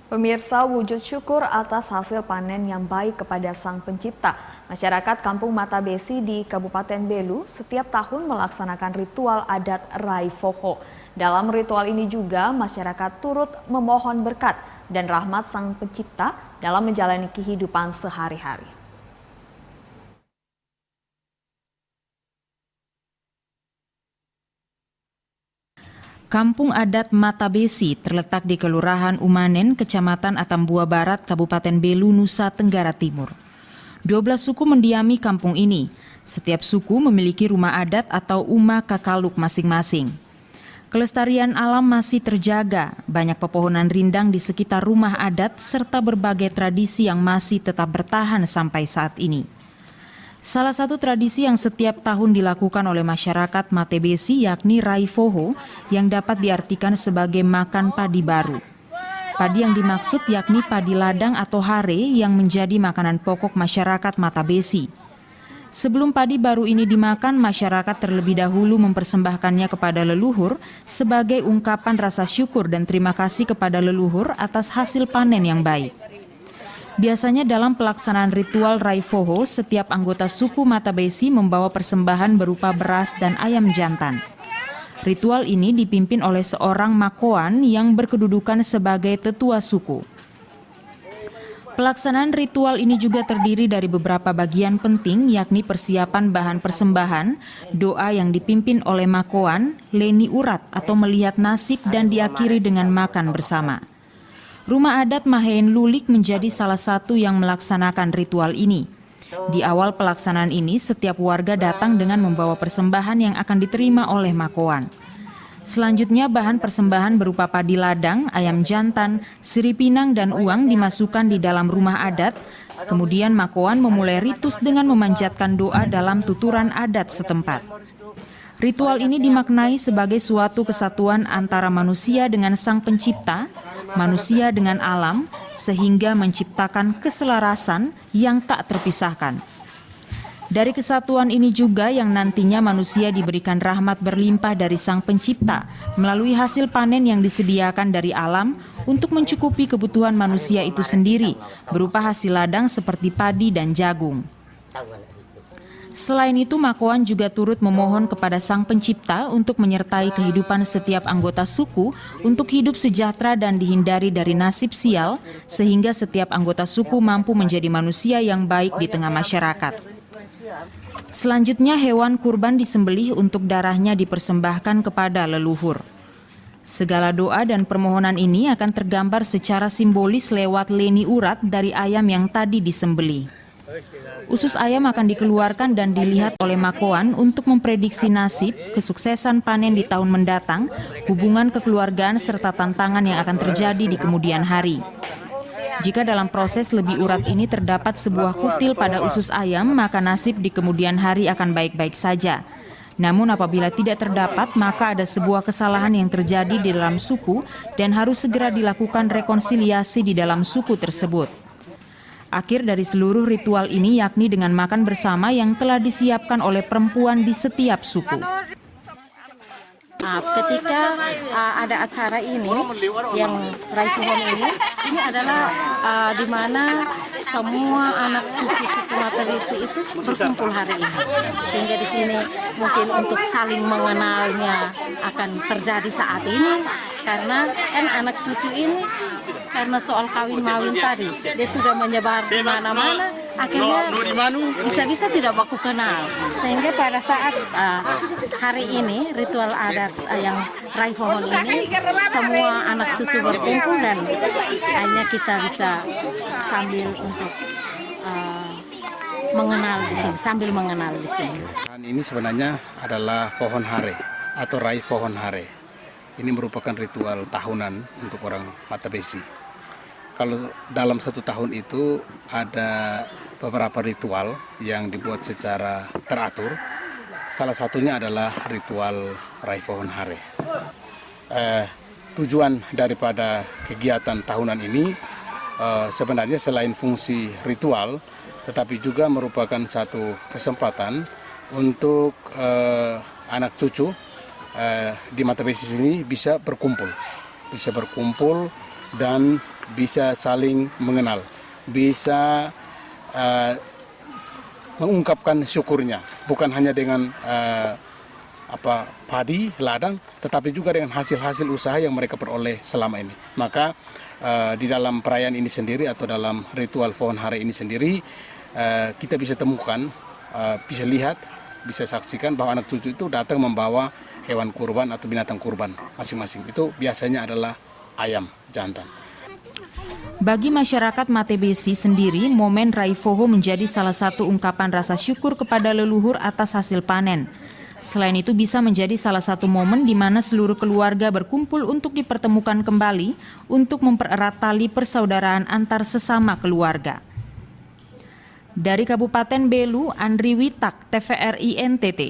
Pemirsa, wujud syukur atas hasil panen yang baik kepada Sang Pencipta. Masyarakat Kampung Mata Besi di Kabupaten Belu setiap tahun melaksanakan ritual adat Rai Foho. Dalam ritual ini juga masyarakat turut memohon berkat dan rahmat Sang Pencipta dalam menjalani kehidupan sehari-hari. Kampung adat Mata Besi terletak di Kelurahan Umanen, Kecamatan Atambua Barat, Kabupaten Belu, Nusa Tenggara Timur. 12 suku mendiami kampung ini. Setiap suku memiliki rumah adat atau uma kakaluk masing-masing. Kelestarian alam masih terjaga, banyak pepohonan rindang di sekitar rumah adat serta berbagai tradisi yang masih tetap bertahan sampai saat ini. Salah satu tradisi yang setiap tahun dilakukan oleh masyarakat Mata Besi yakni Rai Foho yang dapat diartikan sebagai makan padi baru. Padi yang dimaksud yakni padi ladang atau hare yang menjadi makanan pokok masyarakat Mata Besi. Sebelum padi baru ini dimakan, masyarakat terlebih dahulu mempersembahkannya kepada leluhur sebagai ungkapan rasa syukur dan terima kasih kepada leluhur atas hasil panen yang baik. Biasanya dalam pelaksanaan ritual Rai Foho, setiap anggota suku Mata Besi membawa persembahan berupa beras dan ayam jantan. Ritual ini dipimpin oleh seorang makoan yang berkedudukan sebagai tetua suku. Pelaksanaan ritual ini juga terdiri dari beberapa bagian penting, yakni persiapan bahan persembahan, doa yang dipimpin oleh makoan, leni urat atau melihat nasib, dan diakhiri dengan makan bersama. Rumah adat Maheen Lulik menjadi salah satu yang melaksanakan ritual ini. Di awal pelaksanaan ini, setiap warga datang dengan membawa persembahan yang akan diterima oleh makoan. Selanjutnya, bahan persembahan berupa padi ladang, ayam jantan, siripinang, dan uang dimasukkan di dalam rumah adat. Kemudian makoan memulai ritus dengan memanjatkan doa dalam tuturan adat setempat. Ritual ini dimaknai sebagai suatu kesatuan antara manusia dengan Sang Pencipta, manusia dengan alam, sehingga menciptakan keselarasan yang tak terpisahkan. Dari kesatuan ini juga yang nantinya manusia diberikan rahmat berlimpah dari Sang Pencipta melalui hasil panen yang disediakan dari alam untuk mencukupi kebutuhan manusia itu sendiri, berupa hasil ladang seperti padi dan jagung. Selain itu, makoan juga turut memohon kepada Sang Pencipta untuk menyertai kehidupan setiap anggota suku untuk hidup sejahtera dan dihindari dari nasib sial, sehingga setiap anggota suku mampu menjadi manusia yang baik di tengah masyarakat. Selanjutnya, hewan kurban disembelih untuk darahnya dipersembahkan kepada leluhur. Segala doa dan permohonan ini akan tergambar secara simbolis lewat leni urat dari ayam yang tadi disembelih. Usus ayam akan dikeluarkan dan dilihat oleh makoan untuk memprediksi nasib, kesuksesan panen di tahun mendatang, hubungan kekeluargaan serta tantangan yang akan terjadi di kemudian hari. Jika dalam proses lebih urat ini terdapat sebuah kutil pada usus ayam, maka nasib di kemudian hari akan baik-baik saja. Namun apabila tidak terdapat, maka ada sebuah kesalahan yang terjadi di dalam suku dan harus segera dilakukan rekonsiliasi di dalam suku tersebut. Akhir dari seluruh ritual ini yakni dengan makan bersama yang telah disiapkan oleh perempuan di setiap suku. Ketika ada acara ini, yang Rai Foho ini adalah di mana semua anak cucu suku Mata Besi itu berkumpul hari ini. Sehingga di sini mungkin untuk saling mengenalnya akan terjadi saat ini. Karena kan anak cucu ini karena soal kawin-mawin tadi, dia sudah menyebar di mana-mana, akhirnya bisa-bisa tidak baku kenal. Sehingga pada saat hari ini, ritual adat yang Rai Foho ini, semua anak cucu berkumpul dan hanya kita bisa sambil untuk mengenal di sini, sambil mengenal di sini. Ini sebenarnya adalah pohon hare atau Rai Foho hare. Ini merupakan ritual tahunan untuk orang Mata Besi. Kalau dalam satu tahun itu ada beberapa ritual yang dibuat secara teratur. Salah satunya adalah ritual Rai Foho hare. Tujuan daripada kegiatan tahunan ini sebenarnya selain fungsi ritual, tetapi juga merupakan satu kesempatan untuk anak cucu di Mata Besi ini bisa berkumpul dan bisa saling mengenal, bisa mengungkapkan syukurnya, bukan hanya dengan padi, ladang, tetapi juga dengan hasil-hasil usaha yang mereka peroleh selama ini. Maka di dalam perayaan ini sendiri atau dalam ritual pohon hari ini sendiri, kita bisa temukan, bisa lihat, bisa saksikan bahwa anak cucu itu datang membawa hewan kurban atau binatang kurban masing-masing. Itu biasanya adalah ayam jantan. Bagi masyarakat Mata Besi sendiri, momen Raifoho menjadi salah satu ungkapan rasa syukur kepada leluhur atas hasil panen. Selain itu bisa menjadi salah satu momen di mana seluruh keluarga berkumpul untuk dipertemukan kembali untuk mempererat tali persaudaraan antar sesama keluarga. Dari Kabupaten Belu, Andri Witak, TVRI NTT.